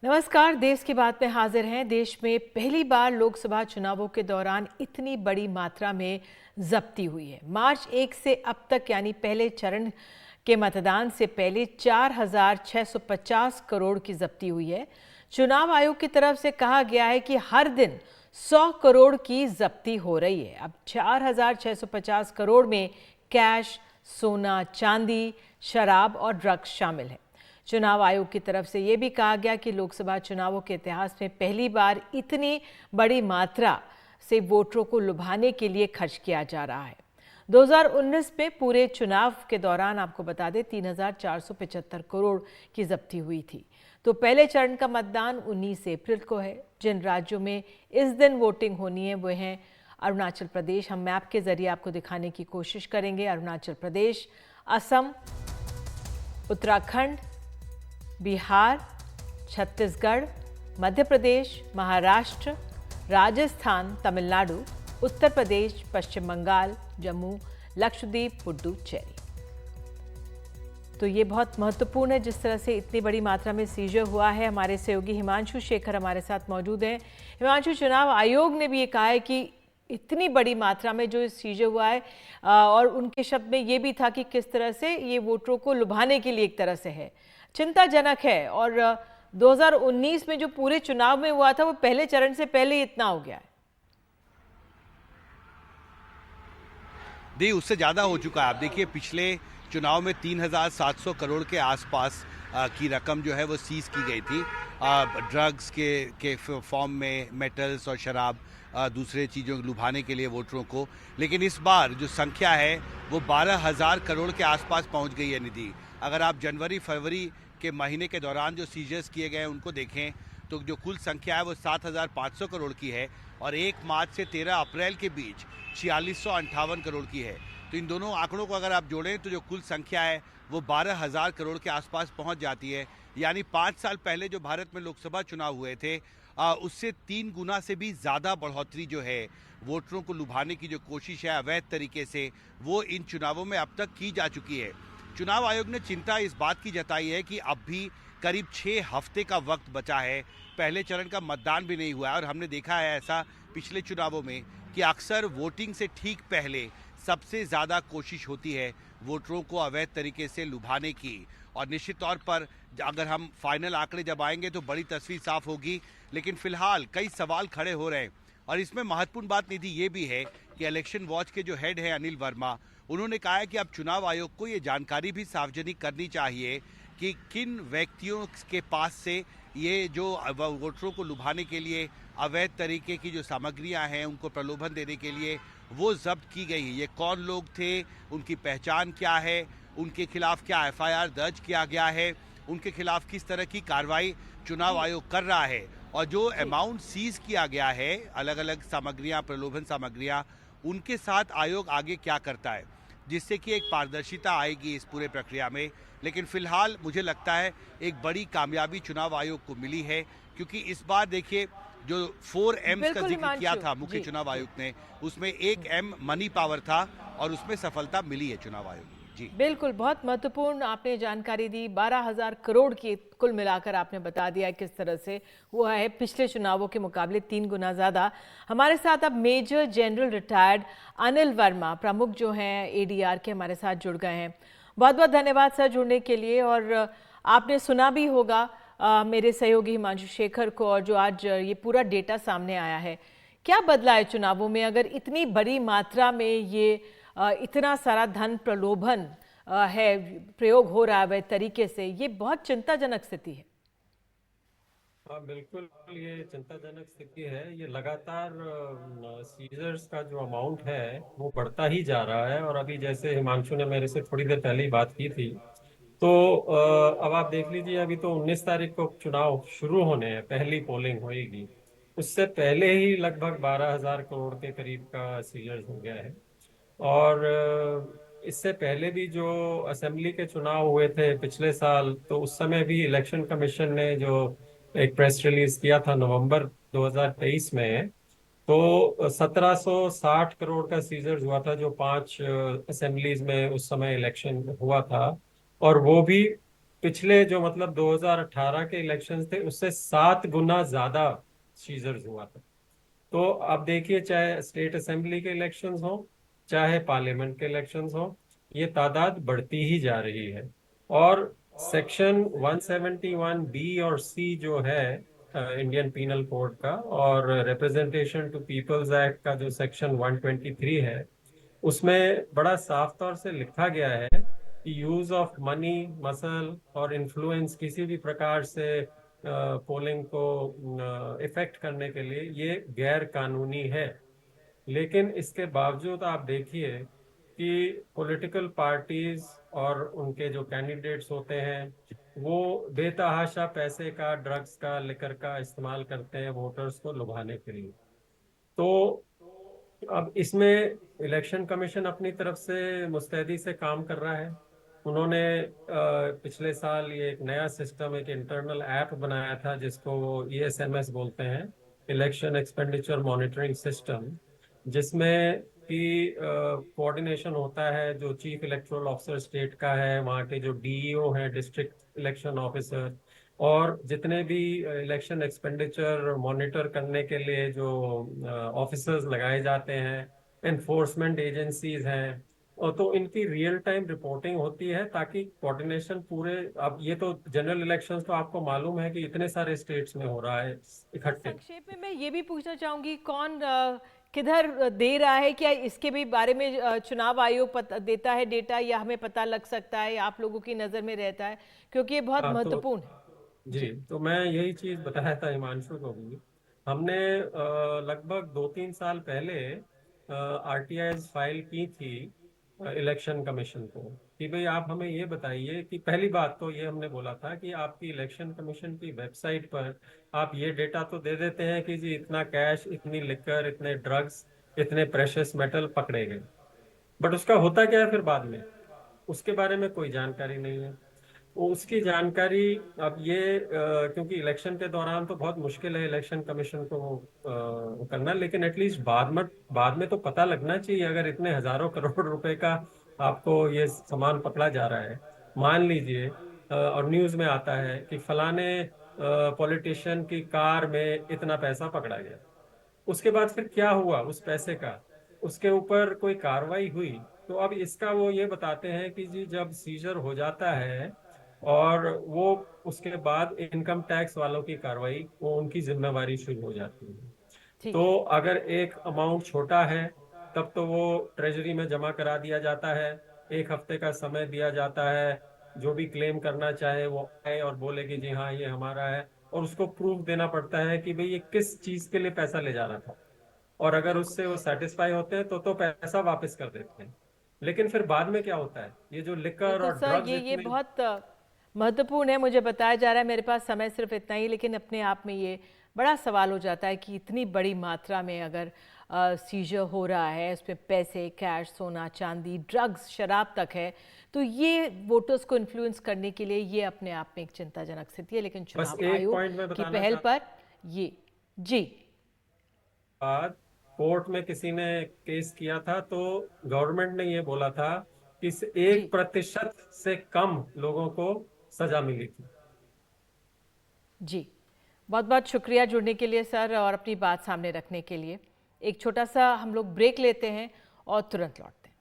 नमस्कार। देश की बात में हाजिर हैं। देश में पहली बार लोकसभा चुनावों के दौरान इतनी बड़ी मात्रा में जब्ती हुई है। मार्च 1 से अब तक यानी पहले चरण के मतदान से पहले 4,650 करोड़ की जब्ती हुई है। चुनाव आयोग की तरफ से कहा गया है कि हर दिन 100 करोड़ की जब्ती हो रही है। अब 4,650 करोड़ में कैश, सोना, चांदी, शराब और ड्रग्स शामिल है। चुनाव आयोग की तरफ से यह भी कहा गया कि लोकसभा चुनावों के इतिहास में पहली बार इतनी बड़ी मात्रा से वोटरों को लुभाने के लिए खर्च किया जा रहा है। 2019 में पूरे चुनाव के दौरान आपको बता दें 3,475 करोड़ की जब्ती हुई थी। तो पहले चरण का मतदान 19 अप्रैल को है। जिन राज्यों में इस दिन वोटिंग होनी है वो हैं अरुणाचल प्रदेश। हम मैप के जरिए आपको दिखाने की कोशिश करेंगे। अरुणाचल प्रदेश, असम, उत्तराखंड, बिहार, छत्तीसगढ़, मध्य प्रदेश, महाराष्ट्र, राजस्थान, तमिलनाडु, उत्तर प्रदेश, पश्चिम बंगाल, जम्मू, लक्षद्वीप, पुडुचेरी। तो ये बहुत महत्वपूर्ण है जिस तरह से इतनी बड़ी मात्रा में सीजर हुआ है। हमारे सहयोगी हिमांशु शेखर हमारे साथ मौजूद हैं। हिमांशु, चुनाव आयोग ने भी ये कहा है कि इतनी बड़ी मात्रा में जो सीजर हुआ है और उनके शब्द में ये भी था कि किस तरह से ये वोटरों को लुभाने के लिए एक तरह से है, चिंताजनक है। और 2019 में जो पूरे चुनाव में हुआ था वो पहले चरण से पहले ही इतना हो गया है। दी उससे ज़्यादा हो चुका है। आप देखिए पिछले चुनाव में 3,700 करोड़ के आसपास की रकम जो है वो सीज की गई थी ड्रग्स के फॉर्म में, मेटल्स और शराब, दूसरे चीज़ों लुभाने के लिए वोटरों को। लेकिन इस बार जो संख्या है वो 12,000 करोड़ के आसपास पहुंच गई है। निधि, अगर आप जनवरी फरवरी के महीने के दौरान जो सीजर्स किए गए हैं उनको देखें तो जो कुल संख्या है वो 7,500 करोड़ की है और 1 मार्च से 13 अप्रैल के बीच 4,658 करोड़ की है। तो इन दोनों आंकड़ों को अगर आप जोड़ें तो जो कुल संख्या है वो 12,000 करोड़ के आसपास पहुंच जाती है। यानी 5 साल पहले जो भारत में लोकसभा चुनाव हुए थे उससे 3 गुना से भी ज़्यादा बढ़ोतरी जो है वोटरों को लुभाने की जो कोशिश है अवैध तरीके से, वो इन चुनावों में अब तक की जा चुकी है। चुनाव आयोग ने चिंता इस बात की जताई है कि अब भी करीब 6 हफ्ते का वक्त बचा है। पहले चरण का मतदान भी नहीं हुआ है और हमने देखा है ऐसा पिछले चुनावों में कि अक्सर वोटिंग से ठीक पहले सबसे ज़्यादा कोशिश होती है वोटरों को अवैध तरीके से लुभाने की। और निश्चित तौर पर अगर हम फाइनल आंकड़े जब आएंगे तो बड़ी तस्वीर साफ होगी। लेकिन फिलहाल कई सवाल खड़े हो रहे हैं और इसमें महत्वपूर्ण बात निधि ये भी है कि इलेक्शन वॉच के जो हेड हैं अनिल वर्मा, उन्होंने कहा है कि अब चुनाव आयोग को ये जानकारी भी सार्वजनिक करनी चाहिए कि किन व्यक्तियों के पास से ये जो वोटरों को लुभाने के लिए अवैध तरीके की जो सामग्रियां हैं उनको प्रलोभन देने के लिए वो जब्त की गई है। ये कौन लोग थे, उनकी पहचान क्या है, उनके खिलाफ क्या एफआईआर दर्ज किया गया है, उनके खिलाफ किस तरह की कार्रवाई चुनाव आयोग कर रहा है और जो अमाउंट सीज किया गया है अलग अलग सामग्रियां, प्रलोभन सामग्रियां, उनके साथ आयोग आगे क्या करता है, जिससे कि एक पारदर्शिता आएगी इस पूरे प्रक्रिया में। लेकिन फिलहाल मुझे लगता है एक बड़ी कामयाबी चुनाव आयोग को मिली है क्योंकि इस बार देखिए जो 4 एम्स का जिक्र किया था मुख्य चुनाव आयुक्त ने, उसमें 1 एम मनी पावर था और उसमें सफलता मिली है चुनाव आयोग। जी बिल्कुल, बहुत महत्वपूर्ण आपने जानकारी दी। 12,000 करोड़ की कुल मिलाकर आपने बता दिया किस तरह से हुआ है पिछले चुनावों के मुकाबले 3 गुना ज़्यादा। हमारे साथ अब major general retired Anil Verma, प्रमुख जो हैं एडीआर के, हमारे साथ जुड़ गए हैं। बहुत बहुत धन्यवाद सर जुड़ने के लिए। और आपने सुना भी होगा मेरे सहयोगी हिमांशु शेखर को, और जो आज ये पूरा डेटा सामने आया है, क्या बदला है चुनावों में अगर इतनी बड़ी मात्रा में ये इतना सारा धन प्रलोभन है, प्रयोग हो रहा है वह तरीके से, ये बहुत चिंताजनक स्थिति है। हाँ बिल्कुल, ये चिंताजनक स्थिति है। ये लगातार सीजर्स का जो अमाउंट है वो बढ़ता ही जा रहा है। और अभी जैसे हिमांशु ने मेरे से थोड़ी देर पहले ही बात की थी, तो अब आप देख लीजिए, अभी तो 19 तारीख को चुनाव शुरू होने हैं, पहली पोलिंग होएगी। उससे पहले ही लगभग 12,000 करोड़ के करीब का सीजर्स हो गया है। और इससे पहले भी जो असेंबली के चुनाव हुए थे पिछले साल, तो उस समय भी इलेक्शन कमीशन ने जो एक प्रेस रिलीज किया था नवंबर 2023 में, तो 1760 करोड़ का सीजर्स हुआ था जो 5 असेंबलीज में उस समय इलेक्शन हुआ था। और वो भी पिछले जो मतलब 2018 के इलेक्शंस थे उससे 7 गुना ज्यादा सीजर्स हुआ था। तो अब देखिए, चाहे स्टेट असेंबली के इलेक्शंस हो, चाहे पार्लियामेंट के इलेक्शंस हो, ये तादाद बढ़ती ही जा रही है। और सेक्शन 171 बी और सी जो है इंडियन पीनल कोड का, और रिप्रेजेंटेशन टू पीपल्स एक्ट का जो सेक्शन 123 है, उसमें बड़ा साफ तौर से लिखा गया है कि यूज ऑफ मनी, मसल और इन्फ्लुएंस किसी भी प्रकार से पोलिंग को इफेक्ट करने के लिए ये गैर कानूनी है। लेकिन इसके बावजूद आप देखिए कि पॉलिटिकल पार्टीज और उनके जो कैंडिडेट्स होते हैं वो बेतहाशा पैसे का, ड्रग्स का, लिकर का इस्तेमाल करते हैं वोटर्स को लुभाने के लिए। तो अब इसमें इलेक्शन कमीशन अपनी तरफ से मुस्तैदी से काम कर रहा है। उन्होंने पिछले साल ये एक नया सिस्टम, एक इंटरनल ऐप बनाया था जिसको वो ESMS बोलते हैं, इलेक्शन एक्सपेंडिचर मॉनिटरिंग सिस्टम, जिसमें कि कोऑर्डिनेशन होता है जो चीफ इलेक्टोरल ऑफिसर स्टेट का है, वहाँ के जो DEO हैं, डिस्ट्रिक्ट इलेक्शन ऑफिसर, और जितने भी इलेक्शन एक्सपेंडिचर मॉनिटर करने के लिए जो ऑफिसर्स लगाए जाते हैं, एनफोर्समेंट एजेंसीज हैं, और तो इनकी रियल टाइम रिपोर्टिंग होती है ताकि कोऑर्डिनेशन पूरे। अब ये तो जनरल इलेक्शंस तो आपको मालूम है कि इतने सारे स्टेट्स में हो रहा है इकट्ठे। संक्षेप में मैं ये भी पूछना चाहूंगी, कौन किधर दे रहा है, क्या इसके भी बारे में चुनाव आयोग देता है डेटा, या हमें पता लग सकता है, या आप लोगों की नज़र में रहता है, क्योंकि ये बहुत हाँ तो महत्वपूर्ण है। जी, जी तो मैं यही चीज बताया था हिमांशु को भी। हमने लगभग 2-3 साल पहले RTIs फाइल की थी इलेक्शन कमीशन को कि भाई आप हमें ये बताइए कि पहली बात तो ये हमने बोला था कि आपकी इलेक्शन कमीशन की वेबसाइट पर आप ये डेटा तो दे देते हैं कि जी इतना कैश, इतनी लिकर, इतने ड्रग्स, इतने प्रेशियस मेटल पकड़े गए, बट उसका होता क्या है फिर बाद में, उसके बारे में कोई जानकारी नहीं है। वो उसकी जानकारी, अब ये क्योंकि इलेक्शन के दौरान तो बहुत मुश्किल है इलेक्शन कमीशन को करना, लेकिन एटलीस्ट बाद में तो पता लगना चाहिए। अगर इतने हजारों करोड़ रुपए का आपको ये सामान पकड़ा जा रहा है, मान लीजिए और न्यूज में आता है कि फलाने पॉलिटिशियन की कार में इतना पैसा पकड़ा गया, उसके बाद फिर क्या हुआ उस पैसे का, उसके ऊपर कोई कार्रवाई हुई? तो अब इसका वो ये बताते हैं कि जी जब सीजर हो जाता है और वो उसके बाद इनकम टैक्स वालों की कार्रवाई, वो उनकी जिम्मेवारी शुरू हो जाती है। ठीक है। तो अगर एक अमाउंट छोटा है तब तो वो ट्रेजरी में जमा करा दिया जाता है, 1 हफ्ते का समय दिया जाता है, जो भी क्लेम करना चाहे वो आए और बोले कि जी हाँ ये हमारा है, और उसको प्रूफ देना पड़ता है कि भाई ये किस चीज के लिए पैसा ले जा रहा था। और अगर बिल्कुल। उससे वो सेटिस्फाई होते हैं तो पैसा वापस कर देते हैं। लेकिन फिर बाद में क्या होता है, ये जो लिकर बिल्कुल और सर, ड्रग्स ये इतने। बहुत महत्वपूर्ण है। मुझे बताया जा रहा है, मेरे पास समय सिर्फ इतना ही, लेकिन अपने आप में ये बड़ा सवाल हो जाता है कि इतनी बड़ी मात्रा में अगर सीजर हो रहा है, उसमें पैसे, कैश, सोना चांदी, ड्रग्स, शराब तक है, तो ये वोटर्स को इन्फ्लुएंस करने के लिए ये अपने आप में एक चिंताजनक स्थिति है। लेकिन बस चुनाव एक आयोग पॉइंट मैं की बताना पहल चाहता पर ये। जी बाद कोर्ट में किसी ने केस किया था तो गवर्नमेंट ने ये बोला था कि इस जी 1% से कम लोगों को सजा मिली थी। जी, बहुत बहुत शुक्रिया जुड़ने के लिए सर, और अपनी बात सामने रखने के लिए। एक छोटा सा हम लोग ब्रेक लेते हैं और तुरंत लौटते हैं।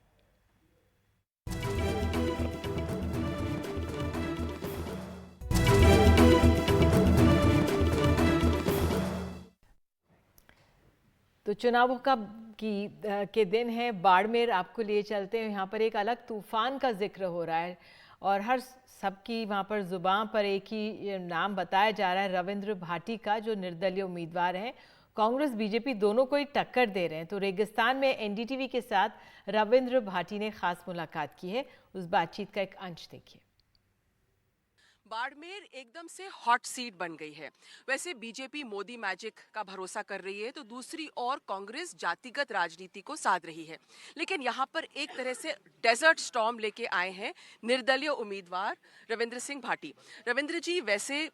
तो चुनावों का के दिन है, बाड़मेर आपको लिए चलते हैं। यहाँ पर एक अलग तूफान का जिक्र हो रहा है, और हर सबकी वहाँ पर जुबान पर एक ही नाम बताया जा रहा है, रविंद्र भाटी का, जो निर्दलीय उम्मीदवार हैं। कांग्रेस बीजेपी दोनों को ही टक्कर दे रहे हैं। तो रेगिस्तान में NDTV के साथ रविंद्र भाटी ने खास मुलाकात की है, उस बातचीत का एक अंश देखिए। बाड़मेर एकदम से हॉट सीट बन गई है। वैसे बीजेपी मोदी मैजिक का भरोसा कर रही है तो दूसरी ओर कांग्रेस जातिगत राजनीति को साध रही है। लेकिन यहाँ पर एक तरह से डेजर्ट स्टॉर्म लेके आए हैं निर्दलीय उम्मीदवार रविंद्र सिंह भाटी। रविंद्र जी वैसे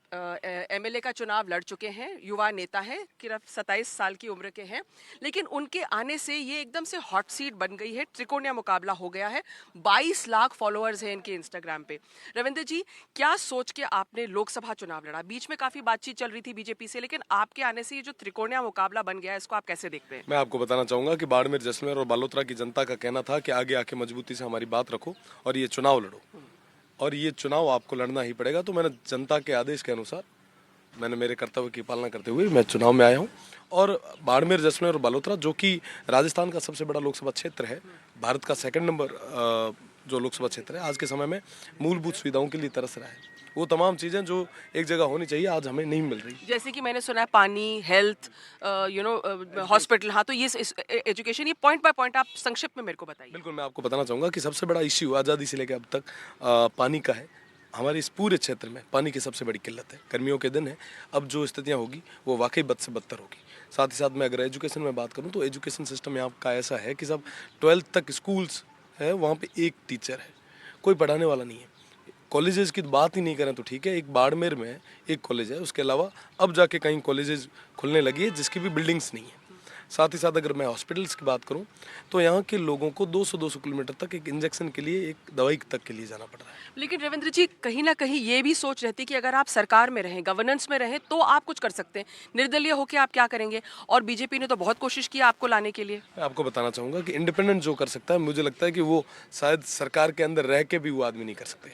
MLA का चुनाव लड़ चुके हैं, युवा नेता हैं, सिर्फ 27 साल की उम्र के हैं, लेकिन उनके आने से ये एकदम से हॉट सीट बन गई है। त्रिकोणीय मुकाबला हो गया है। 22 लाख फॉलोअर्स हैं इनके इंस्टाग्राम पे। रविंद्र जी, क्या सोच के आपने लोकसभा चुनाव लड़ा? बीच में काफी बातचीत चल रही थी बीजेपी से, लेकिन आपके आने से ये जो त्रिकोणीय मुकाबला बन गया है, इसको आप कैसे देखते हैं? मैं आपको बताना चाहूंगा कि बाड़मेर, जैसलमेर और बालोतरा की जनता का कहना था कि आगे आके मजबूती से हमारी बात रखो और ये चुनाव लड़ो, और ये चुनाव आपको लड़ना ही पड़ेगा। तो मैंने जनता के आदेश के अनुसार, मैंने मेरे कर्तव्य की पालना करते हुए मैं चुनाव में आया हूँ। और बाड़मेर, जैसलमेर और बालोतरा, जो कि राजस्थान का सबसे बड़ा लोकसभा क्षेत्र है, भारत का 2nd नंबर जो लोकसभा क्षेत्र है, आज के समय में मूलभूत सुविधाओं के लिए तरस रहा है। वो तमाम चीजें जो एक जगह होनी चाहिए आज हमें नहीं मिल रही। जैसे कि मैंने सुना है पानी, हेल्थ, हॉस्पिटल, हाँ, तो ये एजुकेशन, ये पॉइंट बाय पॉइंट आप संक्षिप्त में मेरे को बताइए। बिल्कुल, मैं आपको बताना चाहूंगा कि सबसे बड़ा इश्यू आज़ादी से लेकर अब तक पानी का है। हमारे इस पूरे क्षेत्र में पानी की सबसे बड़ी किल्लत है। गर्मियों के दिन है, अब जो स्थितियां होगी वो वाकई बद से बदतर होगी। साथ ही साथ मैं अगर एजुकेशन में बात करूं तो एजुकेशन सिस्टम यहाँ का ऐसा है कि सब 12th तक स्कूल्स है, वहाँ पे एक टीचर है, कोई पढ़ाने वाला नहीं है। कॉलेजेस की बात ही नहीं करें तो ठीक है, एक बाड़मेर में एक कॉलेज है, उसके अलावा अब जाके कहीं कॉलेजेस खुलने लगी है जिसकी भी बिल्डिंग्स नहीं है। साथ ही साथ अगर मैं हॉस्पिटल्स की बात करूं तो यहाँ के लोगों को 200-200 किलोमीटर तक एक इंजेक्शन के लिए, एक दवाई तक के लिए जाना पड़ रहा है। लेकिन रविंद्र जी, कहीं ना कहीं ये भी सोच रहती कि अगर आप सरकार में रहें, गवर्नेंस में रहें, तो आप कुछ कर सकते हैं। निर्दलीय होकर आप क्या करेंगे? और बीजेपी ने तो बहुत कोशिश की आपको लाने के लिए। मैं आपको बताना चाहूँगा कि इंडिपेंडेंट जो कर सकता है, मुझे लगता है कि वो शायद सरकार के अंदर रह के भी वो आदमी नहीं कर सकते।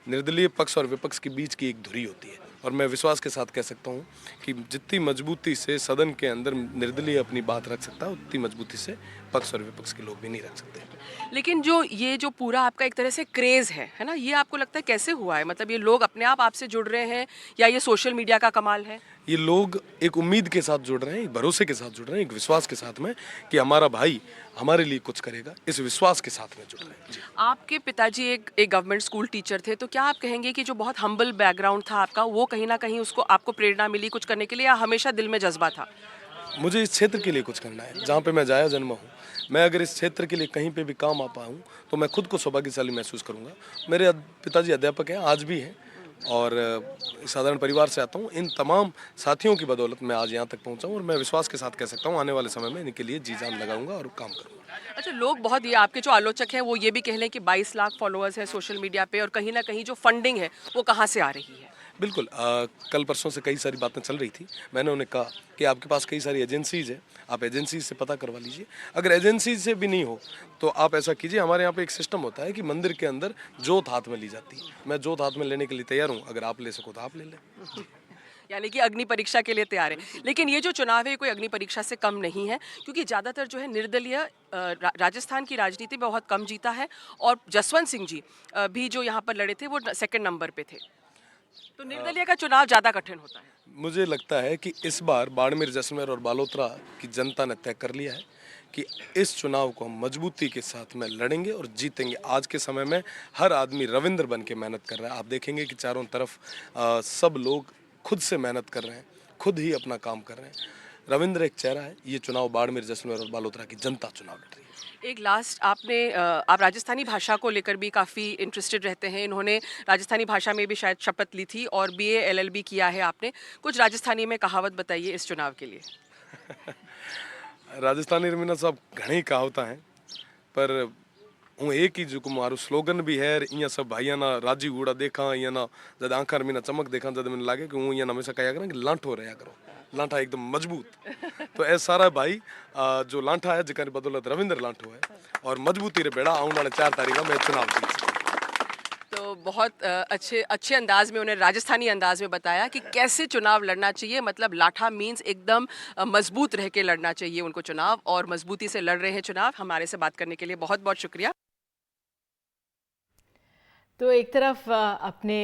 निर्दलीय पक्ष और विपक्ष के बीच की एक धुरी होती है, और मैं विश्वास के साथ कह सकता हूँ कि जितनी मजबूती से सदन के अंदर निर्दलीय अपनी बात रख सकता है, उतनी मजबूती से पक्ष और विपक्ष के लोग भी नहीं रख सकते। लेकिन जो पूरा आपका एक तरह से क्रेज है ना, ये आपको लगता है कैसे हुआ है? मतलब ये लोग अपने आप आपसे जुड़ रहे हैं या ये सोशल मीडिया का कमाल है? ये लोग एक उम्मीद के साथ जुड़ रहे हैं, एक भरोसे के साथ जुड़ रहे हैं, एक विश्वास के साथ में कि हमारा भाई हमारे लिए कुछ करेगा, इस विश्वास के साथ में जुड़ रहे हैं। जी। आपके पिताजी एक गवर्नमेंट स्कूल टीचर थे, तो क्या आप कहेंगे कि जो बहुत हम्बल बैकग्राउंड था आपका, वो कहीं ना कहीं उसको आपको प्रेरणा मिली कुछ करने के लिए, या हमेशा दिल में जज्बा था? मुझे इस क्षेत्र के लिए कुछ करना है, जहाँ पे मैं जाया जन्मा हूँ। मैं अगर इस क्षेत्र के लिए कहीं पे भी काम आ पाऊँ तो मैं खुद को सौभाग्यशाली महसूस करूँगा। मेरे पिताजी अध्यापक हैं, आज भी हैं, और साधारण परिवार से आता हूँ। इन तमाम साथियों की बदौलत मैं आज यहाँ तक पहुँचा हूँ, और मैं विश्वास के साथ कह सकता हूँ आने वाले समय में इनके लिए जी जान लगाऊंगा और काम करूँगा। अच्छा, लोग बहुत, ये आपके जो आलोचक हैं वो ये भी कह लें कि 22 लाख फॉलोअर्स हैं सोशल मीडिया पे, और कहीं ना कहीं जो फंडिंग है वो कहाँ से आ रही है? बिल्कुल, कल परसों से कई सारी बातें चल रही थी। मैंने उन्हें कहा कि आपके पास कई सारी एजेंसीज है, आप एजेंसी से पता करवा लीजिए। अगर एजेंसी से भी नहीं हो तो आप ऐसा कीजिए, हमारे यहाँ पे एक सिस्टम होता है कि मंदिर के अंदर जोत हाथ में ली जाती है। मैं जोत हाथ में लेने के लिए तैयार हूँ, अगर आप ले सको तो आप ले लें। यानी कि अग्नि परीक्षा के लिए तैयार है। लेकिन ये जो चुनाव है कोई अग्नि परीक्षा से कम नहीं है, क्योंकि ज़्यादातर जो है निर्दलीय राजस्थान की राजनीति में बहुत कम जीता है, और जसवंत सिंह जी भी जो यहाँ पर लड़े थे वो 2nd नंबर पे थे। तो निर्दलीय का चुनाव ज़्यादा कठिन होता है। मुझे लगता है कि इस बार बाड़मेर, जैसलमेर और बालोतरा की जनता ने तय कर लिया है कि इस चुनाव को हम मजबूती के साथ में लड़ेंगे और जीतेंगे। आज के समय में हर आदमी रविंद्र बन के मेहनत कर रहा है। आप देखेंगे कि चारों तरफ सब लोग खुद से मेहनत कर रहे हैं, खुद ही अपना काम कर रहे हैं। रविंद्र एक चेहरा है। ये चुनाव बाड़मेर, जैसलमेर और बालोतरा की जनता चुनाव लड़ रही है। एक लास्ट, आप राजस्थानी भाषा को लेकर भी काफ़ी इंटरेस्टेड रहते हैं। इन्होंने राजस्थानी भाषा में भी शायद शपथ ली थी, और BA LLB किया है आपने। कुछ राजस्थानी में कहावत बताइए इस चुनाव के लिए। राजस्थानी रमीना साहब घणी कहावत हैं, पर हूँ एक ही जो मारू स्लोगन भी है, इं सब भाइया ना राजी घूड़ा देखा, इं ना जब आंखा मीना चमक देखा, जब मैंने लागे कि हूँ इन हमेशा कहा करें कि लांठो रहा करो, लांठा एकदम मजबूत। तो ऐसा सारा भाई जो लांठा है, जिकर बदौलत रविंद्र लांठो है, और मजबूती रे बेड़ा आने वाले 4 तारीख में चुनाव जीत। तो बहुत अच्छे अंदाज में, उन्हें राजस्थानी अंदाज में बताया कि कैसे चुनाव लड़ना चाहिए। मतलब लाठा मीन्स एकदम मजबूत रह के लड़ना चाहिए उनको चुनाव, और मजबूती से लड़ रहे हैं चुनाव। हमारे से बात करने के लिए बहुत बहुत शुक्रिया। तो एक तरफ अपने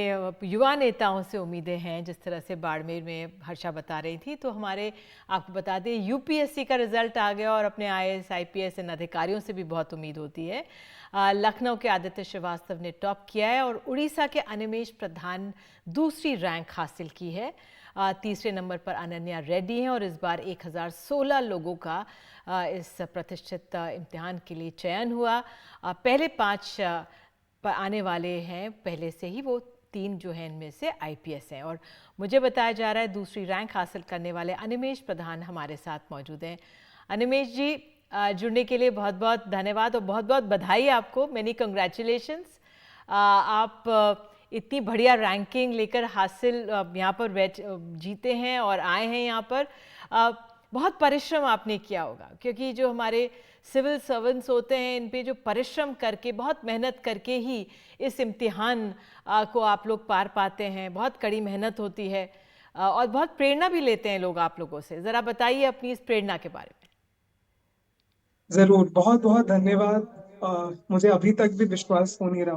युवा नेताओं से उम्मीदें हैं, जिस तरह से बाड़मेर में हर्षा बता रही थी, तो हमारे आपको बता दें UPSC का रिजल्ट आ गया, और अपने IAS IPS इन अधिकारियों से भी बहुत उम्मीद होती है। लखनऊ के आदित्य श्रीवास्तव ने टॉप किया है, और उड़ीसा के अनिमेश प्रधान दूसरी रैंक हासिल की है। तीसरे नंबर पर अनन्या रेड्डी हैं, और इस बार 1016 लोगों का इस प्रतिष्ठित इम्तिहान के लिए चयन हुआ। पहले 5 पर आने वाले हैं, पहले से ही वो 3 जो हैं इनमें से IPS हैं। और मुझे बताया जा रहा है दूसरी रैंक हासिल करने वाले अनिमेश प्रधान हमारे साथ मौजूद हैं। अनिमेश जी, जुड़ने के लिए बहुत बहुत धन्यवाद और बहुत बहुत बधाई आपको, मैनी कंग्रेचुलेशंस। आप इतनी बढ़िया रैंकिंग लेकर हासिल यहाँ पर जीते हैं और आए हैं यहाँ पर। बहुत परिश्रम आपने किया होगा, क्योंकि जो हमारे सिविल सर्वेंट्स होते हैं इन पे जो परिश्रम करके, बहुत मेहनत करके ही इस इम्तिहान को आप लोग पार पाते हैं। बहुत कड़ी मेहनत होती है और बहुत प्रेरणा भी लेते हैं लोग आप लोगों से। ज़रा बताइए अपनी इस प्रेरणा के बारे में। जरूर, बहुत बहुत धन्यवाद। मुझे अभी तक भी विश्वास हो नहीं रहा।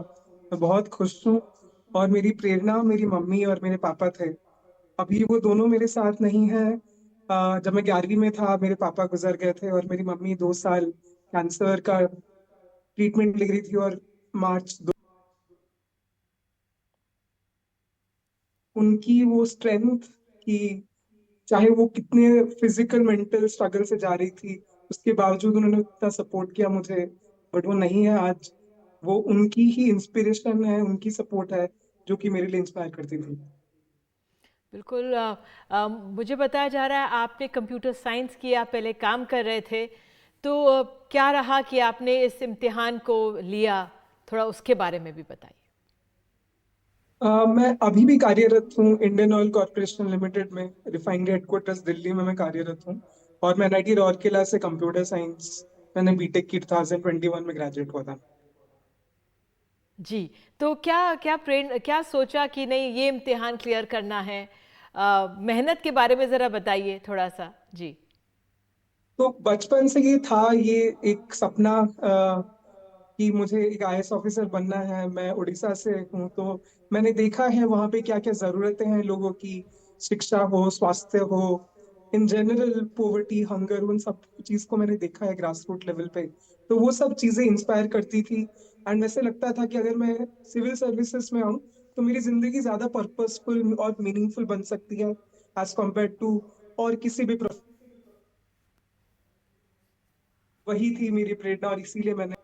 मैं बहुत खुश हूँ और मेरी प्रेरणा मेरी मम्मी और मेरे पापा थे। अभी वो दोनों मेरे साथ नहीं है। जब मैं 11वीं में था मेरे पापा गुजर गए थे और मेरी मम्मी 2 साल कैंसर का ट्रीटमेंट ले रही थी और मार्च उनकी वो स्ट्रेंथ कि चाहे वो कितने फिजिकल मेंटल स्ट्रगल से जा रही थी, उसके बावजूद उन्होंने इतना सपोर्ट किया मुझे। बट वो नहीं है आज। वो उनकी ही इंस्पिरेशन है, उनकी सपोर्ट है जो कि मेरे लिए इंस्पायर करती थी। बिल्कुल। मुझे बताया जा रहा है आपने कंप्यूटर साइंस किया, पहले काम कर रहे थे, तो क्या रहा कि आपने इस इम्तिहान को लिया, थोड़ा उसके बारे में भी बताइए। मैं अभी भी कार्यरत हूँ इंडियन ऑयल कॉर्पोरेशन लिमिटेड में, रिफाइनरी हेडक्वार्टर्स दिल्ली में मैं कार्यरत हूँ। और मैं NIT राउरकेला से कंप्यूटर साइंस, मैंने बीटेक की 2021 में ग्रेजुएट हुआ था। जी, तो क्या सोचा कि नहीं ये इम्तिहान क्लियर करना है? मेहनत के बारे में ज़रा बताइए थोड़ा सा। जी। तो बचपन से ये था, ये एक सपना कि मुझे एक IAS ऑफिसर बनना है। मैं उड़ीसा से हूँ, तो मैंने देखा है वहाँ पे क्या क्या ज़रूरतें हैं लोगों की, शिक्षा हो, स्वास्थ्य हो, इन जनरल पोवर्टी, हंगर, उन सब चीज़ को मैंने देखा है ग्रास रूट लेवल पे। तो वो सब चीज़ें इंस्पायर करती थी। एंड वैसे लगता था कि अगर मैं सिविल सर्विसेज में आऊँ तो मेरी जिंदगी ज़्यादा पर्पसफुल और मीनिंगफुल बन सकती है एज कम्पेयर टू और किसी भी वही थी मेरी प्रेरणा और इसीलिए मैंने।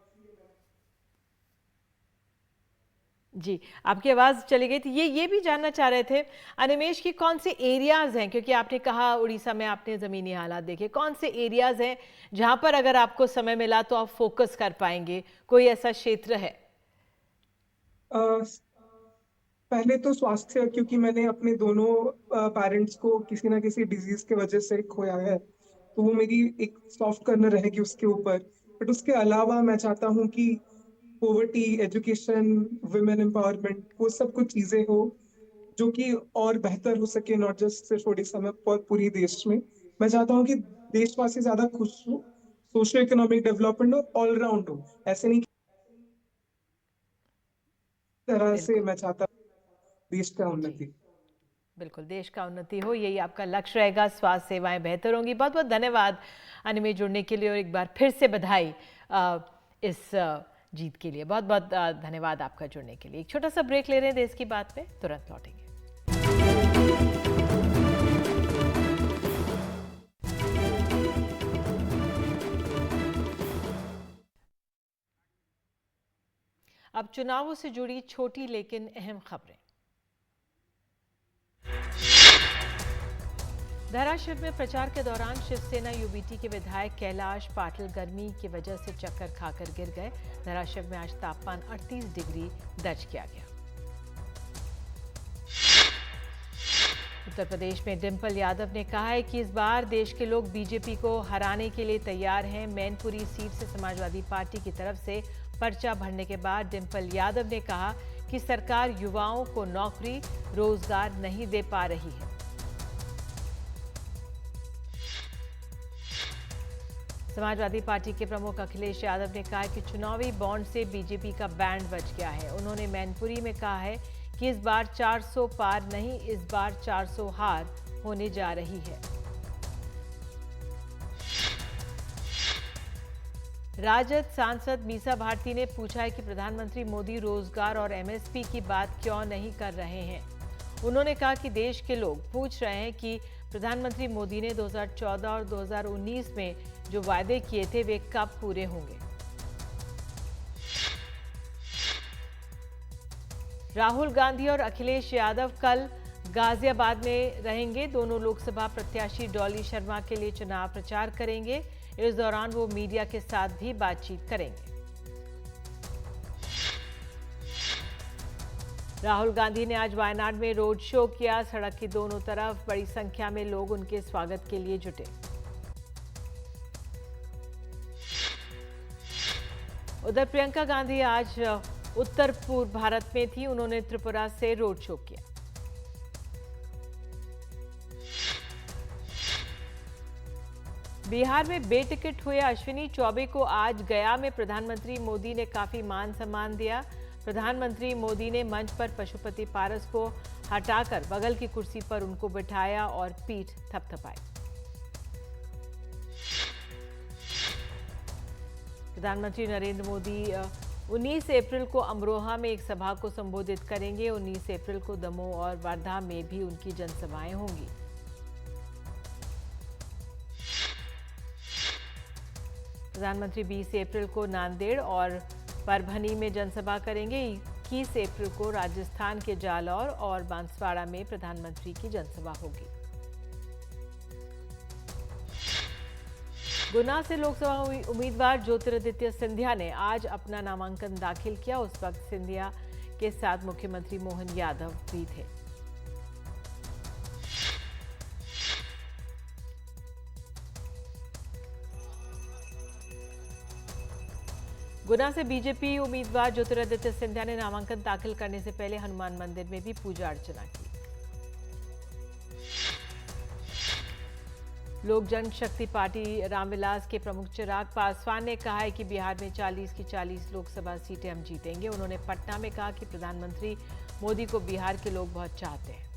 जी, आपकी आवाज़ चली गई थी। ये भी जानना चाह रहे थे अनिमेश की कौन से एरियाज़ हैं, क्योंकि आपने कहा उड़ीसा में आपने ज़मीनी हालात देखे, कौन से एरियाज़ हैं जहाँ पर अगर आपको समय मिला तो आप फोकस कर पाएंगे? कोई ऐसा क्षेत्र है? पहले तो स्वास्थ्य, क्योंकि मैंने अपने दोनों पेरेंट्स को किसी ना किसी डिजीज के वजह से खोया है, तो वो मेरी एक सॉफ्ट कर्नर रहेगी उसके ऊपर। बट उसके अलावा मैं चाहता हूँ कि पोवर्टी, एजुकेशन, वुमेन एम्पावरमेंट, वो सब कुछ चीजें हो जो कि और बेहतर हो सके, नॉट जस्ट सिर्फ उड़ीसा में पर पूरी देश में। मैं चाहता हूँ कि देशवासी ज्यादा खुश हो, सोशियो इकोनॉमिक डेवलपमेंट और ऑलराउंड हो। ऐसे नहीं तरह से बिल्कुल मैं चाहता हूँ देश का जी, उन्नति। बिल्कुल देश का उन्नति हो, यही आपका लक्ष्य रहेगा। स्वास्थ्य सेवाएं बेहतर होंगी। बहुत बहुत धन्यवाद अनिमेश जुड़ने के लिए और एक बार फिर से बधाई इस जीत के लिए। बहुत बहुत धन्यवाद आपका जुड़ने के लिए। एक छोटा सा ब्रेक ले रहे हैं देश की बात में, तुरंत लौटेंगे। अब चुनावों से जुड़ी छोटी लेकिन अहम खबरें। धाराशिव में प्रचार के दौरान शिवसेना UBT के विधायक कैलाश पाटिल गर्मी की वजह से चक्कर खाकर गिर गए। धाराशिव में आज तापमान 38 डिग्री दर्ज किया गया। उत्तर प्रदेश में डिंपल यादव ने कहा है कि इस बार देश के लोग बीजेपी को हराने के लिए तैयार हैं। मैनपुरी सीट से समाजवादी पार्टी की तरफ से पर्चा भरने के बाद डिंपल यादव ने कहा कि सरकार युवाओं को नौकरी, रोजगार नहीं दे पा रही है। समाजवादी पार्टी के प्रमुख अखिलेश यादव ने कहा कि चुनावी बॉन्ड से बीजेपी का बैंड बज गया है। उन्होंने मैनपुरी में कहा है कि इस बार 400 पार नहीं, इस बार 400 हार होने जा रही है। राजद सांसद मीसा भारती ने पूछा है कि प्रधानमंत्री मोदी रोजगार और MSP की बात क्यों नहीं कर रहे हैं। उन्होंने कहा कि देश के लोग पूछ रहे हैं कि प्रधानमंत्री मोदी ने 2014 और 2019 में जो वायदे किए थे वे कब पूरे होंगे। राहुल गांधी और अखिलेश यादव कल गाजियाबाद में रहेंगे। दोनों लोकसभा प्रत्याशी डॉली शर्मा के लिए चुनाव प्रचार करेंगे। इस दौरान वो मीडिया के साथ भी बातचीत करेंगे। राहुल गांधी ने आज वायनाड में रोड शो किया। सड़क की दोनों तरफ बड़ी संख्या में लोग उनके स्वागत के लिए जुटे। उधर प्रियंका गांधी आज उत्तर पूर्व भारत में थी। उन्होंने त्रिपुरा से रोड शो किया। बिहार में बेटिकट हुए अश्विनी चौबे को आज गया में प्रधानमंत्री मोदी ने काफी मान सम्मान दिया। प्रधानमंत्री मोदी ने मंच पर पशुपति पारस को हटाकर बगल की कुर्सी पर उनको बिठाया और पीठ थपथपाई। प्रधानमंत्री नरेंद्र मोदी 19 अप्रैल को अमरोहा में एक सभा को संबोधित करेंगे। 19 अप्रैल को दमोह और वर्धा में भी उनकी जनसभाएं होंगी। प्रधानमंत्री 20 अप्रैल को नांदेड़ और परभनी में जनसभा करेंगे। 21 अप्रैल को राजस्थान के जालौर और बांसवाड़ा में प्रधानमंत्री की जनसभा होगी। गुना से लोकसभा उम्मीदवार ज्योतिरादित्य सिंधिया ने आज अपना नामांकन दाखिल किया। उस वक्त सिंधिया के साथ मुख्यमंत्री मोहन यादव भी थे। गुना से बीजेपी उम्मीदवार ज्योतिरादित्य सिंधिया ने नामांकन दाखिल करने से पहले हनुमान मंदिर में भी पूजा अर्चना की। लोक जनशक्ति पार्टी रामविलास के प्रमुख चिराग पासवान ने कहा है कि बिहार में 40 की 40 लोकसभा सीटें हम जीतेंगे। उन्होंने पटना में कहा कि प्रधानमंत्री मोदी को बिहार के लोग बहुत चाहते हैं।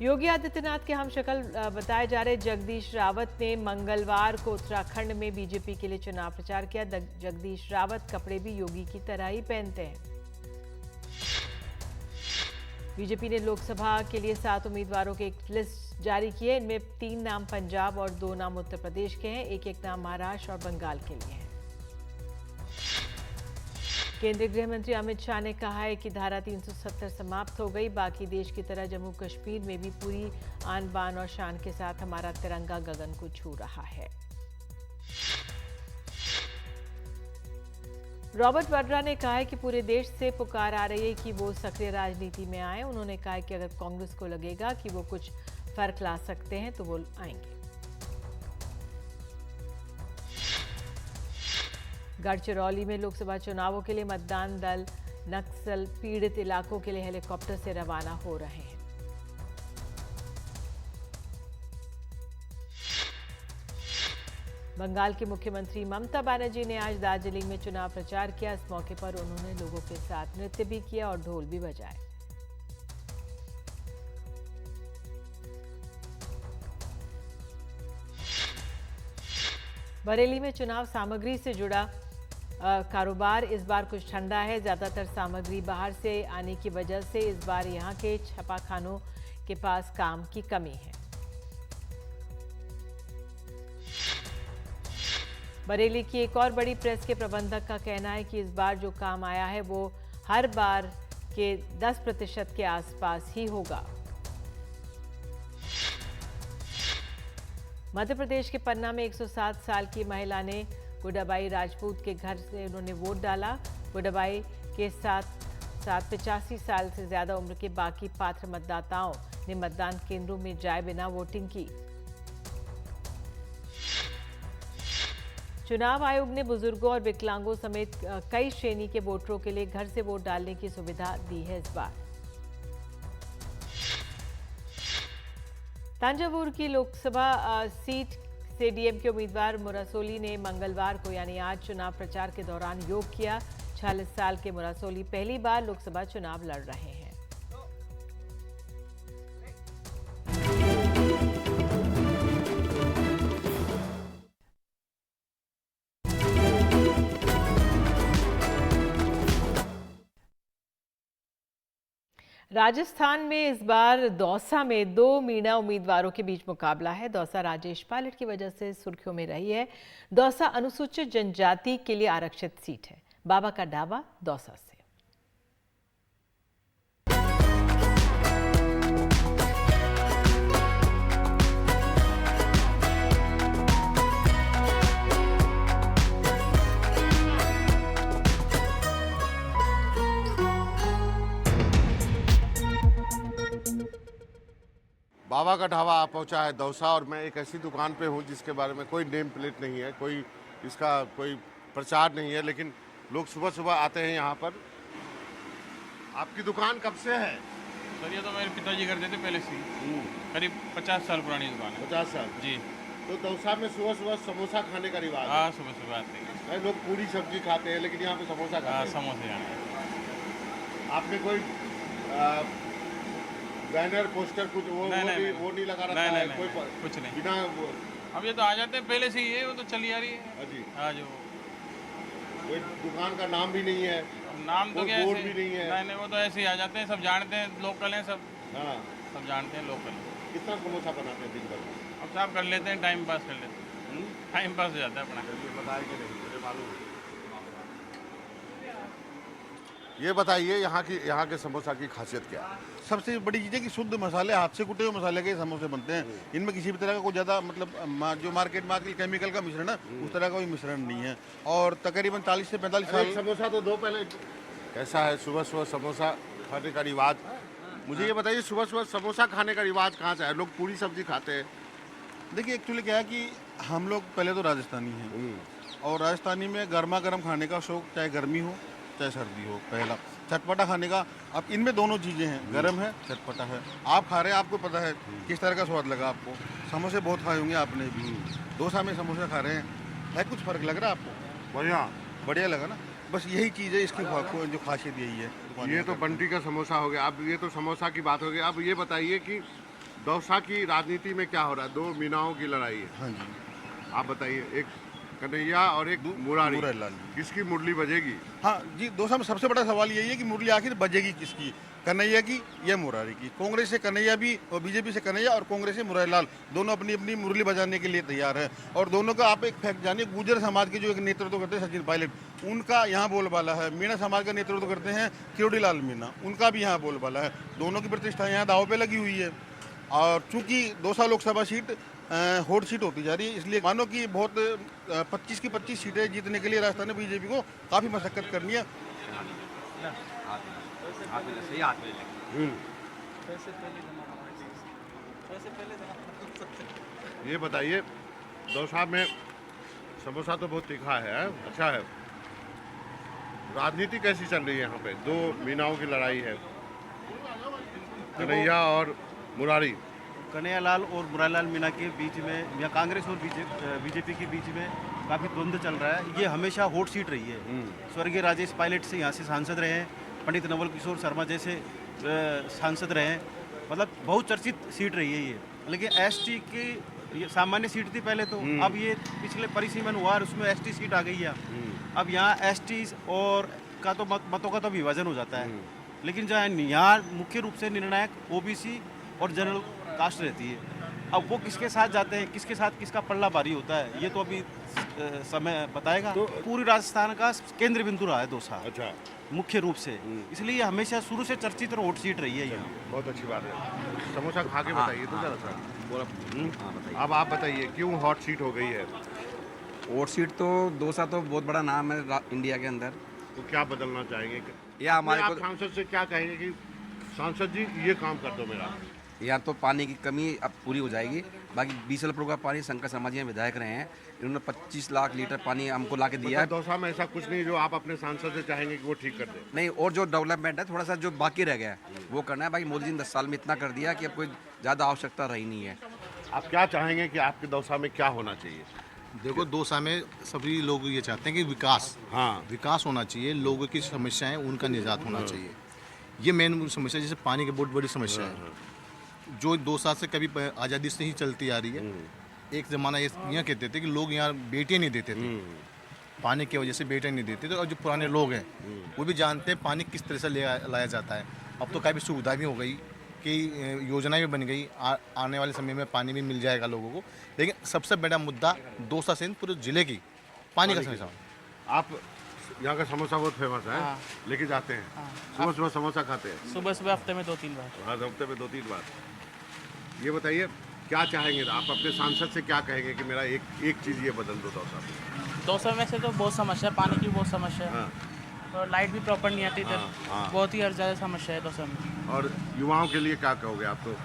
योगी आदित्यनाथ के हमशक्ल बताए जा रहे जगदीश रावत ने मंगलवार को उत्तराखंड में बीजेपी के लिए चुनाव प्रचार किया। जगदीश रावत कपड़े भी योगी की तरह ही पहनते हैं। बीजेपी ने लोकसभा के लिए 7 उम्मीदवारों की एक लिस्ट जारी की है। इनमें 3 नाम पंजाब और 2 नाम उत्तर प्रदेश के हैं। एक नाम महाराष्ट्र और बंगाल के लिए है। केंद्रीय गृह मंत्री अमित शाह ने कहा है कि धारा 370 समाप्त हो गई। बाकी देश की तरह जम्मू कश्मीर में भी पूरी आन बान और शान के साथ हमारा तिरंगा गगन को छू रहा है। रॉबर्ट वाड्रा ने कहा है कि पूरे देश से पुकार आ रही है कि वो सक्रिय राजनीति में आए। उन्होंने कहा है कि अगर कांग्रेस को लगेगा कि वो कुछ फर्क ला सकते हैं तो वो आएंगे। गढ़चिरौली में लोकसभा चुनावों के लिए मतदान दल नक्सल पीड़ित इलाकों के लिए हेलीकॉप्टर से रवाना हो रहे हैं। बंगाल की मुख्यमंत्री ममता बनर्जी ने आज दार्जिलिंग में चुनाव प्रचार किया। इस मौके पर उन्होंने लोगों के साथ नृत्य भी किया और ढोल भी बजाए। बरेली में चुनाव सामग्री से जुड़ा कारोबार इस बार कुछ ठंडा है। ज्यादातर सामग्री बाहर से आने की वजह से इस बार यहां के छापाखानों के पास काम की कमी है। बरेली की एक और बड़ी प्रेस के प्रबंधक का कहना है कि इस बार जो काम आया है वो हर बार के 10% के आसपास ही होगा। मध्य प्रदेश के पन्ना में 107 साल की महिला ने गुड्डाबाई राजपूत के घर से उन्होंने वोट डाला। गुड्डाबाई के साथ 85 साल से ज्यादा उम्र के बाकी पात्र मतदाताओं ने मतदान केंद्रों में जाए बिना वोटिंग की। चुनाव आयोग ने बुजुर्गों और विकलांगों समेत कई श्रेणी के वोटरों के लिए घर से वोट डालने की सुविधा दी है। इस बार तंजावुर की लोकसभा सीट से डीएमके उम्मीदवार मुरासोली ने मंगलवार को यानी आज चुनाव प्रचार के दौरान योग किया। 46 साल के मुरासोली पहली बार लोकसभा चुनाव लड़ रहे हैं। राजस्थान में इस बार दौसा में 2 मीणा उम्मीदवारों के बीच मुकाबला है। दौसा राजेश पायलट की वजह से सुर्खियों में रही है। दौसा अनुसूचित जनजाति के लिए आरक्षित सीट है। बाबा का दावा दौसा से। बाबा का ढाबा आ पहुंचा है दौसा, और मैं एक ऐसी दुकान पे हूं जिसके बारे में कोई नेम प्लेट नहीं है, कोई इसका कोई प्रचार नहीं है, लेकिन लोग सुबह सुबह आते हैं यहाँ पर। आपकी दुकान कब से है? सर ये तो मेरे पिताजी करते थे पहले से ही, करीब 50 साल पुरानी दुकान है। 50 साल जी। तो दौसा में सुबह सुबह समोसा खाने का रिवाज है। हाँ, सुबह सुबह आते हैं। लोग पूरी सब्जी खाते हैं, लेकिन यहाँ पे समोसा खाते हैं। समोसे जाना। आपने कोई बैनर पोस्टर कुछ वो नहीं लगा रखा है? कोई कुछ नहीं, बिना अब ये तो आ जाते हैं पहले से ही है, वो तो चली आ रही है। जी। हाँ जो कोई दुकान का नाम भी नहीं है, नाम तो क्या बोर्ड भी नहीं है? नहीं, वो तो ऐसे ही आ जाते हैं, सब जानते हैं, लोकल हैं सब। हाँ, सब जानते हैं, लोकल। कितना समोसा बनाते हैं दिन भर में? अब साहब कर लेते हैं, टाइम पास कर लेते हैं, टाइम पास हो जाता है अपना। बताए कि नहीं, मुझे मालूम है। ये बताइए यहाँ के समोसा की खासियत क्या है? सबसे बड़ी चीज़ है कि शुद्ध मसाले, हाथ से कुटे हुए मसाले के समोसे बनते हैं। इनमें किसी भी तरह का कोई ज़्यादा मतलब जो मार्केट में आजकल केमिकल का मिश्रण है, उस तरह का कोई मिश्रण नहीं है। और तकरीबन 40 से 45 साल। समोसा तो दो पहले। कैसा है सुबह सुबह समोसा खाने का रिवाज? मुझे ये बताइए, सुबह सुबह समोसा खाने का रिवाज कहाँ से है? लोग पूरी सब्जी खाते हैं। देखिए एक्चुअली क्या है कि हम लोग पहले तो राजस्थानी हैं, और राजस्थानी में गर्मा गर्म खाने का शौक, चाहे गर्मी हो चाहे सर्दी हो। पहला चटपटा खाने का, अब इनमें दोनों चीज़ें हैं, गर्म है चटपटा है। आप खा रहे हैं, आपको पता है किस तरह का स्वाद लगा आपको। समोसे बहुत खाए होंगे आपने भी, डोसा में समोसा खा रहे हैं, कुछ फ़र्क लग रहा है आपको? बढ़िया लगा ना। बस यही चीज़ है इसकी जो खासियत यही है। ये तो बंटी का समोसा हो गया। अब ये तो समोसा की बात हो गई। अब ये बताइए कि दौसा की राजनीति में क्या हो रहा है? दो मीनाओं की लड़ाई है। हाँ जी। आप बताइए, एक कन्हैया और एक मुरारी, किसकी मुरली बजेगी? हाँ जी, दौसा में सबसे बड़ा सवाल यही है कि मुरली आखिर बजेगी किसकी, कन्हैया की या मुरारी की? कांग्रेस से कन्हैया भी और बीजेपी से कन्हैया और कांग्रेस से मुरारी लाल, दोनों अपनी अपनी मुरली बजाने के लिए तैयार है। और दोनों का आप एक फैक्ट जानिए, गुर्जर समाज के जो एक नेतृत्व करते हैं सचिन पायलट, उनका यहाँ बोलबाला है। मीणा समाज का नेतृत्व करते हैं किरोड़ी लाल मीणा, उनका भी यहाँ बोलबाला है। दोनों की प्रतिष्ठा यहाँ दाव पे लगी हुई है। और चूंकि Dausa Lok Sabha seat hot seat होती जा रही है, इसलिए मानो कि बहुत 25 की 25 सीटें जीतने के लिए राजस्थान में बीजेपी को काफ़ी मशक्कत करनी है। ये बताइए, दौसा में समोसा तो बहुत तीखा है, अच्छा है। राजनीति कैसी चल रही है यहाँ पे? दो मीनाओं की लड़ाई है, कन्हैया और मुरारी। कन्हैया लाल और मुरारी लाल मीणा के बीच में, या कांग्रेस और बीजेपी के बीच में काफ़ी द्वंद्व चल रहा है। ये हमेशा हॉट सीट रही है। स्वर्गीय राजेश पायलट से यहाँ से सांसद रहे हैं, पंडित नवल किशोर शर्मा जैसे सांसद रहे हैं, मतलब बहुत चर्चित सीट रही है ये। लेकिन एसटी की ये सामान्य सीट थी पहले तो, अब ये पिछले परिसीमन हुआ और उसमें एसटी सीट आ गई है। अब यहाँ एसटी और का तो मतों का तो विभाजन हो जाता है, लेकिन जो यहाँ मुख्य रूप से निर्णायक ओबीसी और जनरल कास्ट रहती है। अब वो किसके साथ जाते हैं, किसके साथ किसका पल्ला भारी होता है, ये तो अभी समय बताएगा। तो पूरी राजस्थान का केंद्र बिंदु रहा है दौसा। अच्छा, मुख्य रूप से, इसलिए ये हमेशा शुरू से चर्चित और हॉट सीट रही है यहाँ। बहुत अच्छी बात है। समोसा खा के बताइए तो जरा सा। अब आप बताइए, क्यों हॉट सीट हो गई है? हॉट सीट तो दौसा तो बहुत बड़ा नाम है इंडिया के अंदर। तो क्या बदलना चाहेंगे? या हमारे आप सांसद से क्या कहेंगे कि सांसद जी ये काम कर दो मेरा? यहाँ तो पानी की कमी अब पूरी हो जाएगी। बाकी बीसलपुर का पानी शंकर शर्मा जी विधायक रहे हैं, इन्होंने 25 लाख लीटर पानी हमको ला के दिया है। दौसा में ऐसा कुछ नहीं जो आप अपने सांसद से चाहेंगे कि वो ठीक कर दे? नहीं, और जो डेवलपमेंट है थोड़ा सा जो बाकी रह गया है वो करना है। बाकी मोदी जी ने 10 साल में इतना कर दिया कि अब कोई ज़्यादा आवश्यकता रही नहीं है। आप क्या चाहेंगे कि आपके दौसा में क्या होना चाहिए? देखो, दौसा में सभी लोग ये चाहते हैं कि विकास, विकास होना चाहिए। लोगों की समस्याएं उनका निजात होना चाहिए। ये मेन समस्या, जैसे पानी की बहुत बड़ी समस्या है जो दौसा से कभी आज़ादी से ही चलती आ रही है। एक ज़माना यहाँ कहते थे कि लोग यहाँ बेटियाँ नहीं देते थे, पानी की वजह से बेटियाँ नहीं देते थे। और जो पुराने लोग हैं वो भी जानते हैं पानी किस तरह से लाया जाता है। अब तो काफ़ी सुविधा भी हो गई कि योजनाएं भी बन गई, आने वाले समय में पानी भी मिल जाएगा लोगों को। लेकिन सबसे बड़ा मुद्दा दौसा से पूरे ज़िले की पानी का समस्या। आप यहाँ का समोसा बहुत फेमस है, लेके जाते हैं? सुबह सुबह समोसा खाते हैं? सुबह सुबह हफ्ते में 2-3 बार। हाँ, हफ्ते में 2-3 बार। ये बताइए, क्या चाहेंगे आप अपने सांसद से? क्या कहेंगे कि मेरा एक चीज़ ये बदल दो दौसा में? दौसा में से तो बहुत समस्या है, पानी की बहुत समस्या है, और लाइट भी प्रॉपर नहीं आती इधर। बहुत ही हर ज़्यादा समस्या है दौसा में। और युवाओं के लिए क्या कहोगे आप? तो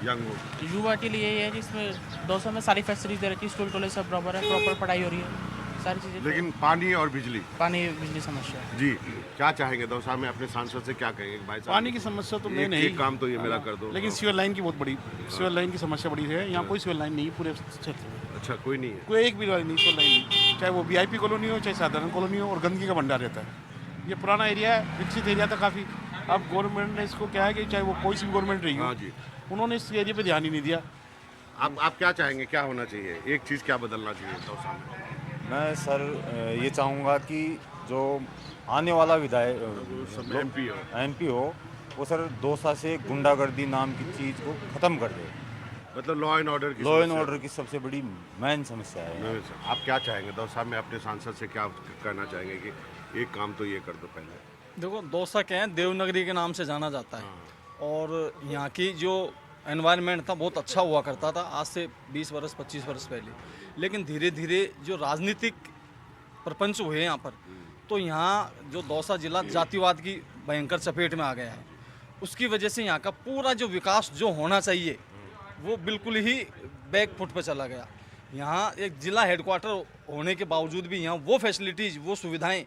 यंग हो। युवा के लिए ये है जिसमें दौसा में सारी फैसिलिटीज दे रखी है, स्कूल कॉलेज सब बराबर है, प्रॉपर पढ़ाई हो रही है, सारी चीज़ें। लेकिन पानी और बिजली, पानी बिजली समस्या है। जी क्या चाहेंगे दौसा में अपने सांसद से, क्या कहेंगे भाई साहब? पानी की समस्या तो मेन है एक काम तो ये मेरा कर दो, लेकिन सीवर लाइन की बहुत बड़ी, सीवर लाइन की समस्या बड़ी है। यहाँ कोई सीवर लाइन नहीं पूरे क्षेत्र में। अच्छा, कोई नहीं है, कोई एक भी लाइन नहीं, सीवर लाइन नहीं, चाहे वो VIP कॉलोनी हो चाहे साधारण कॉलोनी हो, और गंदगी का भंडार रहता है। ये पुराना एरिया है, विकसित एरिया था काफ़ी। अब गवर्नमेंट ने इसको क्या है कि चाहे वो कोई सी भी गवर्नमेंट रही हो, उन्होंने इस एरिया पे ध्यान ही नहीं दिया। आप क्या चाहेंगे, क्या होना चाहिए, एक चीज़ क्या बदलना चाहिए दौसा में? मैं सर ये चाहूँगा कि जो आने वाला विधायक MP हो वो सर दौसा से गुंडागर्दी नाम की चीज़ को ख़त्म कर दे। मतलब लॉ एंड ऑर्डर की सबसे बड़ी मेन समस्या है। आप क्या चाहेंगे दौसा में अपने सांसद से, क्या करना चाहेंगे कि एक काम तो ये कर दो पहले? देखो, दौसा क्या है, देवनगरी के नाम से जाना जाता है और यहाँ की जो एनवायरनमेंट था बहुत अच्छा हुआ करता था आज से 20 वर्ष 25 वर्ष पहले। लेकिन धीरे धीरे जो राजनीतिक प्रपंच हुए यहाँ पर, तो यहाँ जो दौसा जिला जातिवाद की भयंकर चपेट में आ गया है। उसकी वजह से यहाँ का पूरा जो विकास जो होना चाहिए वो बिल्कुल ही बैक फुट पर चला गया। यहाँ एक जिला हेडक्वार्टर होने के बावजूद भी यहाँ वो फैसिलिटीज़, वो सुविधाएं,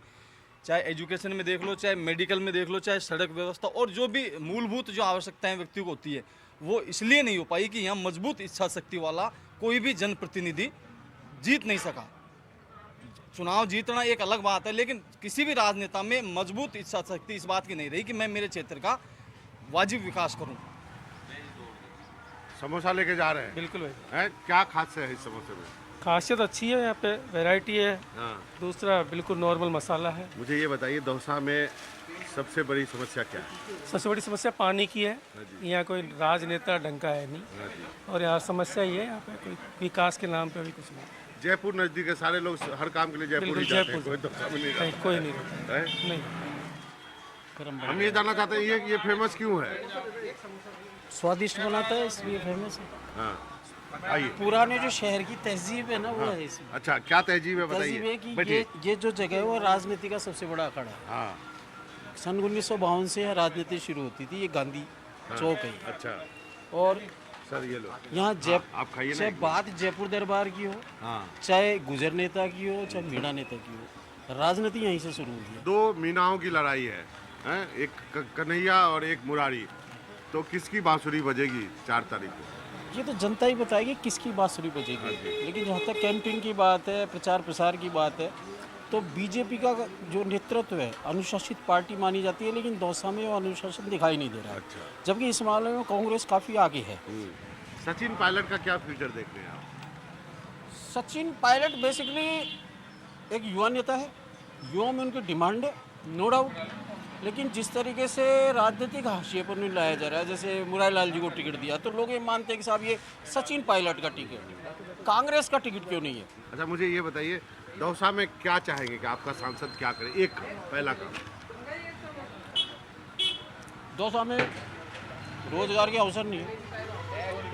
चाहे एजुकेशन में देख लो, चाहे मेडिकल में देख लो, चाहे सड़क व्यवस्था और जो भी मूलभूत जो आवश्यकताएं व्यक्ति को होती है, वो इसलिए नहीं हो पाई कि यहाँ मजबूत इच्छा शक्ति वाला कोई भी जनप्रतिनिधि जीत नहीं सका। चुनाव जीतना एक अलग बात है, लेकिन किसी भी राजनेता में मजबूत इच्छा शक्ति इस बात की नहीं रही कि मैं मेरे क्षेत्र का वाजिब विकास करूं। समोसा लेके जा रहे हैं? बिल्कुल भाई। है क्या खासियत है इस समोसे में? खासियत अच्छी है, यहाँ पे वैरायटी है। दूसरा बिल्कुल नॉर्मल मसाला है। मुझे ये बताइए दौसा में सबसे बड़ी समस्या क्या है? सबसे बड़ी समस्या पानी की है। यहाँ कोई राजनेता ढंग का है नहीं, और यहाँ समस्या ये है, यहाँ पे कोई विकास के नाम पे भी कुछ नहीं। जयपुर नजदीक है, सारे लोग हर काम के लिए जयपुर ही जाते हैं, कोई दौसा में नहीं जाता। कोई नहीं रहता है। नहीं। हम ये जानना चाहते हैं ये फेमस क्यों है? स्वादिष्ट बनाता है इसलिए फेमस है। हाँ, आइए। पुराने जो शहर की तहजीब है ना, वो है इसमें। अच्छा, क्या तहजीब है तहजीब है बताइए? कि ये जो जगह है वो राजनीति का सबसे बड़ा अखाड़ा है। हाँ। सन 1952 से राजनीति शुरू होती थी। ये गांधी चौक है। अच्छा। और सर ये लो यहाँ आप खाइए ना। चाहे बात जयपुर दरबार की हो, चाहे गुजर नेता की हो, चाहे मीणा नेता की हो, राजनीति यहीं से शुरू हुई है। दो मीनाओं की लड़ाई है, एक कन्हैया और एक मुरारी, तो किसकी बांसुरी बजेगी 4 तारीख को? ये तो जनता ही बताएगी किसकी बांसुरी बजेगी। लेकिन जहाँ तक कैंपिंग की बात है, प्रचार प्रसार की बात है, तो बीजेपी का जो नेतृत्व है अनुशासित पार्टी मानी जाती है, लेकिन दौसा में वो अनुशासन दिखाई नहीं दे रहा है। जबकि इस मामले में कांग्रेस काफ़ी आगे है। सचिन पायलट का क्या फ्यूचर देख रहे हैं आप? सचिन पायलट बेसिकली एक युवा नेता है, युवाओं में उनकी डिमांड है, नो डाउट। लेकिन जिस तरीके से राजनीतिक हाशिए पर नहीं लाया जा रहा है, जैसे मुरारी लाल जी को टिकट दिया, तो लोग ये मानते हैं कि साहब ये सचिन पायलट का टिकट, कांग्रेस का टिकट क्यों नहीं है? अच्छा, मुझे ये बताइए दौसा में क्या चाहेंगे कि आपका सांसद क्या करे? एक काम, पहला काम। दौसा में रोजगार के अवसर नहीं है,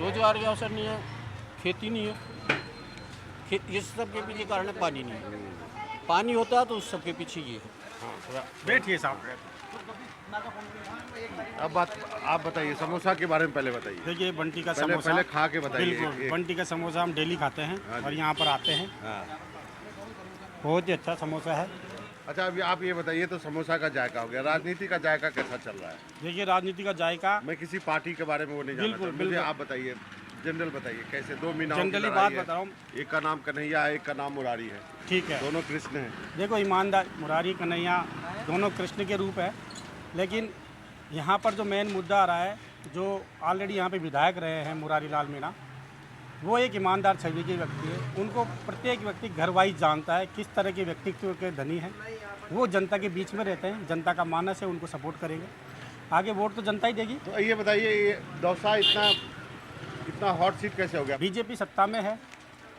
रोजगार के अवसर नहीं है, खेती नहीं है, ये सब के पीछे कारण है पानी नहीं है। पानी होता तो उस सब के पीछे ये है। बैठिए साहब। अब आप बताइए समोसा के बारे में पहले बताइए। देखिए बंटी का पहले समोसा खा के बताइए। बिल्कुल, बंटी का समोसा हम डेली खाते हैं और यहाँ पर आते हैं। बहुत ही अच्छा समोसा है। अच्छा, अभी आप ये बताइए तो समोसा का जायका हो गया, राजनीति का जायका कैसा चल रहा है? देखिए राजनीति का जायका, मैं किसी पार्टी के बारे में वो नहीं जानता, मुझे आप बताइए, जनरल बताइए कैसे दो मीनाओं की जनरली लड़ाई बात है। बता रहा हूँ। एक का नाम कन्हैया है, एक का नाम मुरारी है। ठीक है, दोनों कृष्ण हैं। देखो ईमानदार मुरारी कन्हैया दोनों कृष्ण के रूप है, लेकिन यहाँ पर जो मेन मुद्दा आ रहा है, जो ऑलरेडी यहाँ पे विधायक रहे हैं मुरारी लाल मीणा, वो एक ईमानदार छवि के व्यक्ति है। उनको प्रत्येक व्यक्ति घर वाइज जानता है किस तरह के व्यक्तित्व के धनी हैं। वो जनता के बीच में रहते हैं, जनता का मानस है, उनको सपोर्ट करेंगे, आगे वोट तो जनता ही देगी। तो ये बताइए ये दौसा इतना हॉट सीट कैसे हो गया? बीजेपी सत्ता में है,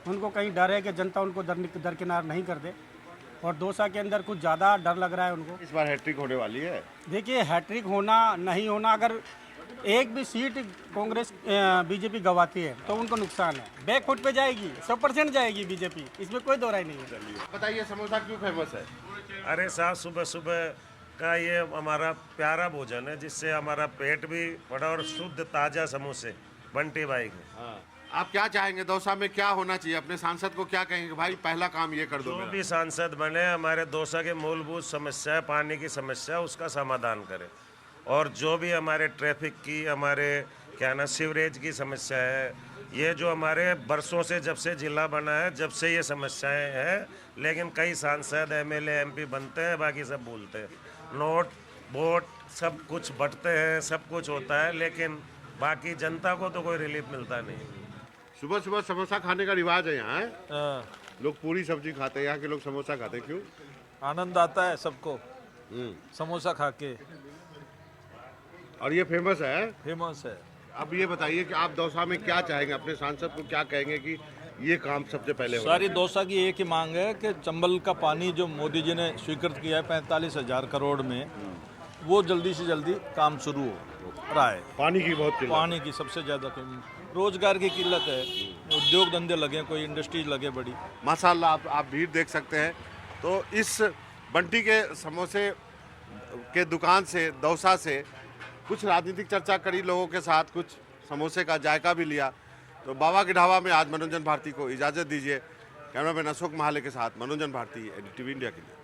उनको कहीं डर है कि जनता उनको दरकिनार नहीं कर दे, और दौसा के अंदर कुछ ज़्यादा डर लग रहा है उनको। इस बार हैट्रिक होने वाली है। देखिए हैट्रिक होना नहीं होना, अगर एक भी सीट कांग्रेस बीजेपी गवाती है तो उनको नुकसान है, बैकफुट पे जाएगी, 100% जाएगी बीजेपी, इसमें कोई दो राय नहीं है। बताइए समोसा क्यों फेमस है? अरे साहब, सुबह सुबह का ये हमारा प्यारा भोजन है, जिससे हमारा पेट भी बड़ा, और शुद्ध ताज़ा समोसे बंटी भाई को। हाँ। आप क्या चाहेंगे दौसा में क्या होना चाहिए? अपने सांसद को क्या कहेंगे भाई पहला काम ये कर दो जो मेरा? भी सांसद बने हमारे दौसा के मूलभूत समस्या है, पानी की समस्या, उसका समाधान करे। और जो भी हमारे ट्रैफिक की, हमारे क्या ना सीवरेज की समस्या है, ये जो हमारे बरसों से जब से जिला बना है जब से ये समस्याएं हैं, लेकिन कई सांसद एमएलए एमपी बनते हैं, बाकी सब भूलते हैं। नोट वोट सब कुछ बंटते हैं, सब कुछ होता है, लेकिन बाकी जनता को तो कोई रिलीफ मिलता नहीं। सुबह सुबह समोसा खाने का रिवाज है यहाँ है? लोग पूरी सब्जी खाते हैं, यहाँ के लोग समोसा खाते हैं, क्यों? आनंद आता है सबको समोसा खा के। और ये फेमस है? फेमस है। अब ये बताइए कि आप दौसा में क्या चाहेंगे? अपने सांसद को क्या कहेंगे कि ये काम सबसे पहले होना सारी दौसा की एक ही मांग है कि चंबल का पानी जो मोदी जी ने स्वीकृत किया है 45,000 करोड़ में, वो जल्दी से जल्दी काम शुरू हो रहा है। पानी की बहुत किल्लत, पानी की सबसे ज़्यादा रोजगार की किल्लत है, उद्योग धंधे लगे, कोई इंडस्ट्रीज लगे बड़ी। माशाल्लाह आप भीड़ देख सकते हैं। तो इस बंटी के समोसे के दुकान से, दौसा से कुछ राजनीतिक चर्चा करी लोगों के साथ, कुछ समोसे का जायका भी लिया। तो बाबा के ढाबा में आज मनोरंजन भारती को इजाज़त दीजिए। कैमरामैन अशोक महाले के साथ मनोरंजन भारती, NDTV इंडिया के लिए।